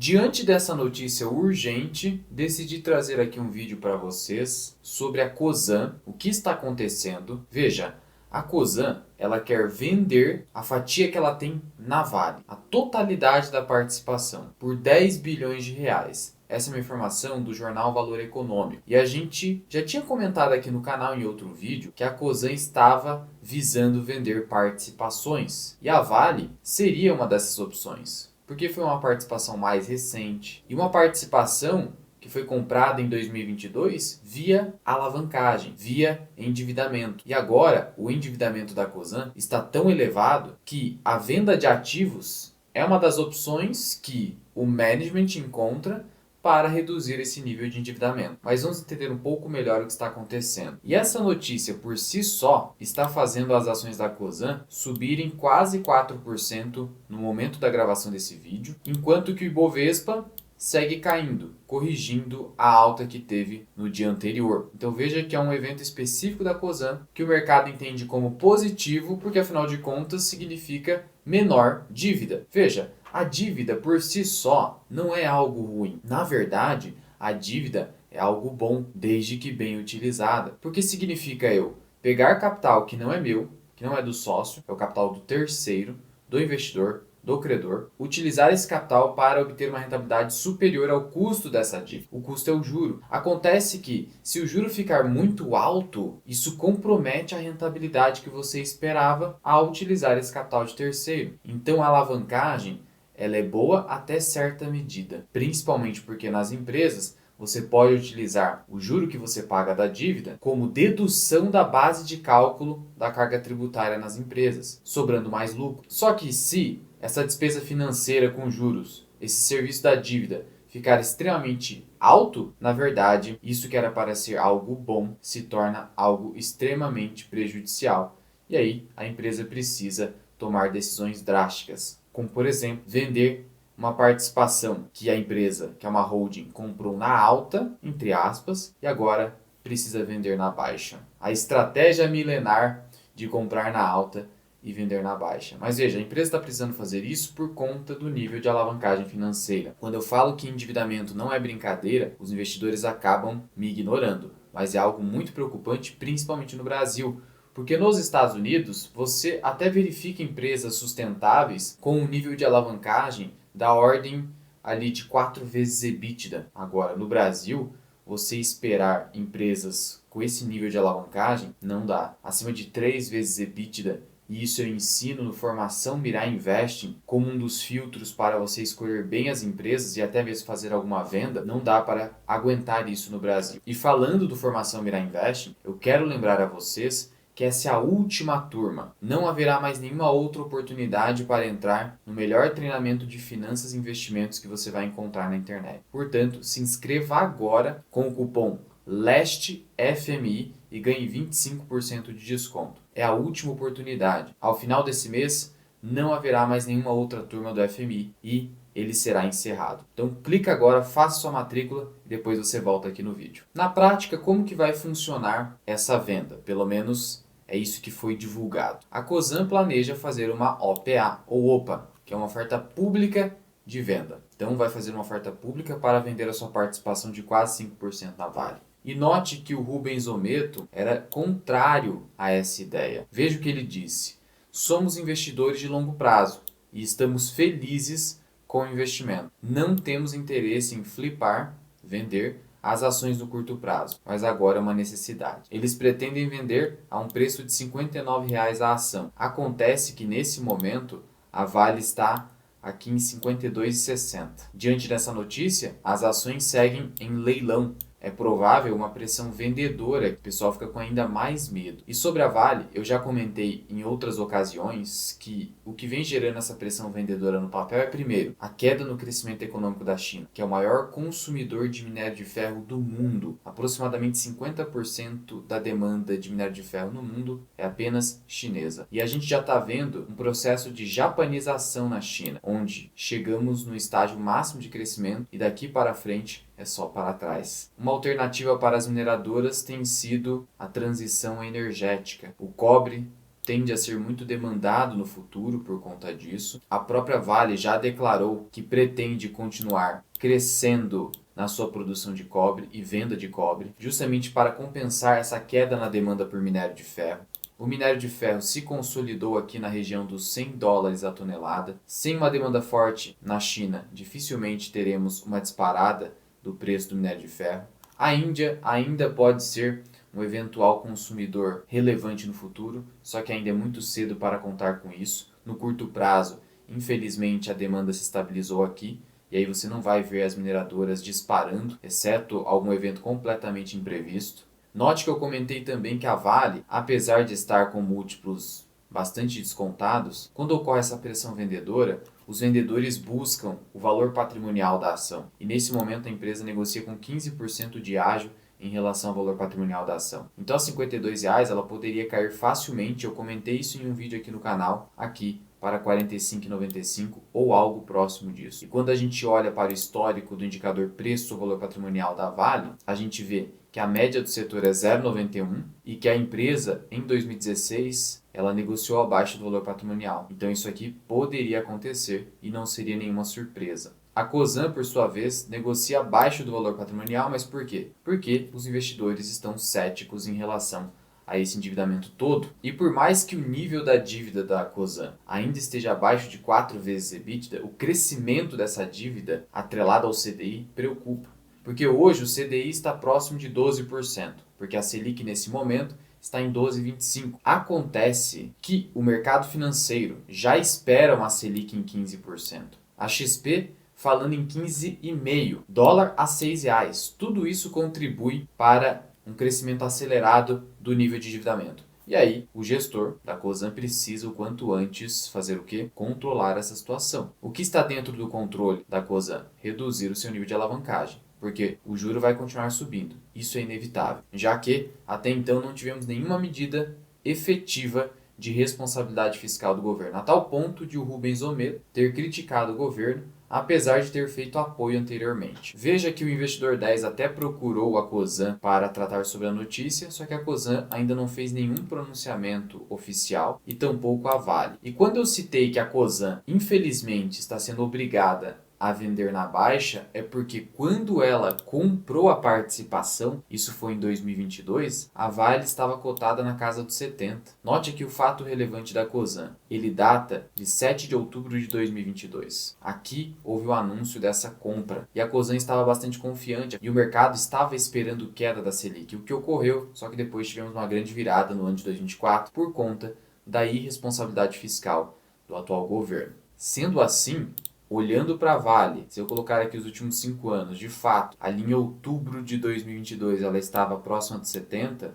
Diante dessa notícia urgente, decidi trazer aqui um vídeo para vocês sobre a Cosan, o que está acontecendo. Veja, a Cosan, ela quer vender a fatia que ela tem na Vale, a totalidade da participação, por 10 bilhões de reais. Essa é uma informação do jornal Valor Econômico. E a gente já tinha comentado aqui no canal em outro vídeo que a Cosan estava visando vender participações. E a Vale seria uma dessas opções, porque foi uma participação mais recente e uma participação que foi comprada em 2022 via alavancagem, via endividamento. E agora o endividamento da Cosan está tão elevado que a venda de ativos é uma das opções que o management encontra para reduzir esse nível de endividamento. Mas vamos entender um pouco melhor o que está acontecendo. E essa notícia por si só está fazendo as ações da Cosan subirem quase 4% no momento da gravação desse vídeo, enquanto que o Ibovespa segue caindo, corrigindo a alta que teve no dia anterior. Então veja que é um evento específico da Cosan que o mercado entende como positivo, porque afinal de contas significa menor dívida. Veja, a dívida por si só não é algo ruim. Na verdade, a dívida é algo bom, desde que bem utilizada. Porque significa eu pegar capital que não é meu, que não é do sócio, é o capital do terceiro, do investidor, do credor, utilizar esse capital para obter uma rentabilidade superior ao custo dessa dívida. O custo é o juro. Acontece que, se o juro ficar muito alto, isso compromete a rentabilidade que você esperava ao utilizar esse capital de terceiro. Então, a alavancagem ela é boa até certa medida, principalmente porque nas empresas você pode utilizar o juro que você paga da dívida como dedução da base de cálculo da carga tributária nas empresas, sobrando mais lucro. Só que se essa despesa financeira com juros, esse serviço da dívida, ficar extremamente alto, na verdade, isso que era para ser algo bom se torna algo extremamente prejudicial. E aí a empresa precisa tomar decisões drásticas, como por exemplo, vender uma participação que a empresa, que é uma holding, comprou na alta, entre aspas, e agora precisa vender na baixa. A estratégia milenar de comprar na alta e vender na baixa. Mas veja, a empresa está precisando fazer isso por conta do nível de alavancagem financeira. Quando eu falo que endividamento não é brincadeira, os investidores acabam me ignorando. Mas é algo muito preocupante, principalmente no Brasil. Porque nos Estados Unidos, você até verifica empresas sustentáveis com um nível de alavancagem da ordem ali de 4 vezes EBITDA. Agora, no Brasil, você esperar empresas com esse nível de alavancagem não dá. Acima de 3 vezes EBITDA, e isso eu ensino no Formação Mirai Investing como um dos filtros para você escolher bem as empresas e até mesmo fazer alguma venda, não dá para aguentar isso no Brasil. E falando do Formação Mirai Investing, eu quero lembrar a vocês que essa é a última turma. Não haverá mais nenhuma outra oportunidade para entrar no melhor treinamento de finanças e investimentos que você vai encontrar na internet. Portanto, se inscreva agora com o cupom LESTEFMI e ganhe 25% de desconto. É a última oportunidade. Ao final desse mês, não haverá mais nenhuma outra turma do FMI e ele será encerrado. Então clica agora, faça sua matrícula e depois você volta aqui no vídeo. Na prática, como que vai funcionar essa venda? Pelo menos é isso que foi divulgado. A Cosan planeja fazer uma OPA, ou OPA, que é uma oferta pública de venda. Então vai fazer uma oferta pública para vender a sua participação de quase 5% na Vale. E note que o Rubens Ometo era contrário a essa ideia. Veja o que ele disse. Somos investidores de longo prazo e estamos felizes com o investimento. Não temos interesse em flipar, vender as ações do curto prazo, mas agora é uma necessidade. Eles pretendem vender a um preço de R$ 59,00 a ação. Acontece que nesse momento a Vale está aqui em R$ 52,60. Diante dessa notícia, as ações seguem em leilão. É provável uma pressão vendedora, que o pessoal fica com ainda mais medo. E sobre a Vale, eu já comentei em outras ocasiões que o que vem gerando essa pressão vendedora no papel é, primeiro, a queda no crescimento econômico da China, que é o maior consumidor de minério de ferro do mundo. Aproximadamente 50% da demanda de minério de ferro no mundo é apenas chinesa. E a gente já está vendo um processo de japanização na China, onde chegamos no estágio máximo de crescimento e daqui para frente é só para trás. Uma alternativa para as mineradoras tem sido a transição energética. O cobre tende a ser muito demandado no futuro por conta disso. A própria Vale já declarou que pretende continuar crescendo na sua produção de cobre e venda de cobre, justamente para compensar essa queda na demanda por minério de ferro. O minério de ferro se consolidou aqui na região dos $100 a tonelada. Sem uma demanda forte na China, dificilmente teremos uma disparada do preço do minério de ferro. A Índia ainda pode ser um eventual consumidor relevante no futuro, só que ainda é muito cedo para contar com isso. No curto prazo, infelizmente, a demanda se estabilizou aqui, e aí você não vai ver as mineradoras disparando, exceto algum evento completamente imprevisto. Note que eu comentei também que a Vale, apesar de estar com múltiplos bastante descontados, quando ocorre essa pressão vendedora, os vendedores buscam o valor patrimonial da ação. E nesse momento a empresa negocia com 15% de ágio em relação ao valor patrimonial da ação. Então, a R$ 52,00 ela poderia cair facilmente, eu comentei isso em um vídeo aqui no canal, aqui para R$ 45,95 ou algo próximo disso. E quando a gente olha para o histórico do indicador preço ou valor patrimonial da Vale, a gente vê que a média do setor é 0,91 e que a empresa, em 2016, ela negociou abaixo do valor patrimonial. Então isso aqui poderia acontecer e não seria nenhuma surpresa. A Cosan, por sua vez, negocia abaixo do valor patrimonial, mas por quê? Porque os investidores estão céticos em relação a esse endividamento todo. E por mais que o nível da dívida da Cosan ainda esteja abaixo de 4 vezes EBITDA, o crescimento dessa dívida, atrelado ao CDI, preocupa. Porque hoje o CDI está próximo de 12%, porque a Selic nesse momento está em 12,25%. Acontece que o mercado financeiro já espera uma Selic em 15%. A XP falando em 15,5%, dólar a R$ 6,00. Tudo isso contribui para um crescimento acelerado do nível de endividamento. E aí, o gestor da Cosan precisa o quanto antes fazer o quê? Controlar essa situação. O que está dentro do controle da Cosan? Reduzir o seu nível de alavancagem, porque o juro vai continuar subindo. Isso é inevitável, já que até então não tivemos nenhuma medida efetiva de responsabilidade fiscal do governo, a tal ponto de o Rubens Ometo ter criticado o governo, apesar de ter feito apoio anteriormente. Veja que o Investidor 10 até procurou a Cosan para tratar sobre a notícia, só que a Cosan ainda não fez nenhum pronunciamento oficial e tampouco a Vale. E quando eu citei que a Cosan, infelizmente, está sendo obrigada a vender na baixa, é porque quando ela comprou a participação, isso foi em 2022, a Vale estava cotada na casa dos 70. Note aqui o fato relevante da Cosan. Ele data de 7 de outubro de 2022. Aqui houve o anúncio dessa compra e a Cosan estava bastante confiante e o mercado estava esperando queda da Selic, o que ocorreu, só que depois tivemos uma grande virada no ano de 2024 por conta da irresponsabilidade fiscal do atual governo. Sendo assim, olhando para a Vale, se eu colocar aqui os últimos 5 anos, de fato, ali em outubro de 2022 ela estava próxima de 70,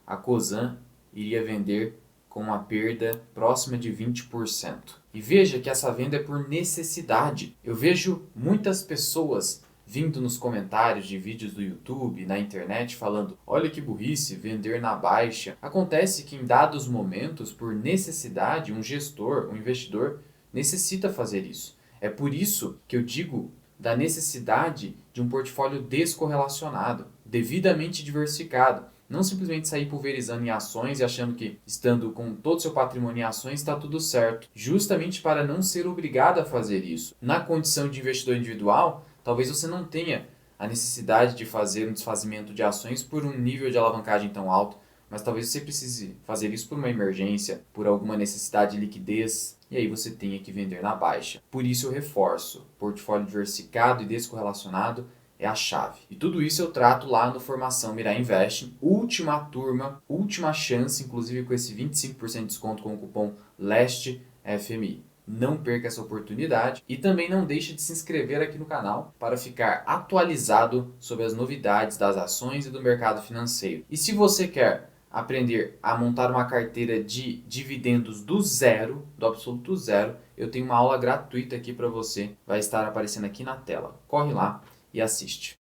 a Cosan iria vender com uma perda próxima de 20%. E veja que essa venda é por necessidade. Eu vejo muitas pessoas vindo nos comentários de vídeos do YouTube, na internet, falando: olha que burrice, vender na baixa. Acontece que em dados momentos, por necessidade, um gestor, um investidor, necessita fazer isso. É por isso que eu digo da necessidade de um portfólio descorrelacionado, devidamente diversificado. Não simplesmente sair pulverizando em ações e achando que, estando com todo o seu patrimônio em ações, está tudo certo. Justamente para não ser obrigado a fazer isso. Na condição de investidor individual, talvez você não tenha a necessidade de fazer um desfazimento de ações por um nível de alavancagem tão alto, mas talvez você precise fazer isso por uma emergência, por alguma necessidade de liquidez, e aí você tenha que vender na baixa. Por isso eu reforço, portfólio diversificado e descorrelacionado é a chave. E tudo isso eu trato lá no Formação Mirai Invest, última turma, última chance, inclusive com esse 25% de desconto com o cupom LESTEFMI. Não perca essa oportunidade e também não deixe de se inscrever aqui no canal para ficar atualizado sobre as novidades das ações e do mercado financeiro. E se você quer aprender a montar uma carteira de dividendos do zero, do absoluto zero, eu tenho uma aula gratuita aqui para você, vai estar aparecendo aqui na tela. Corre lá e assiste.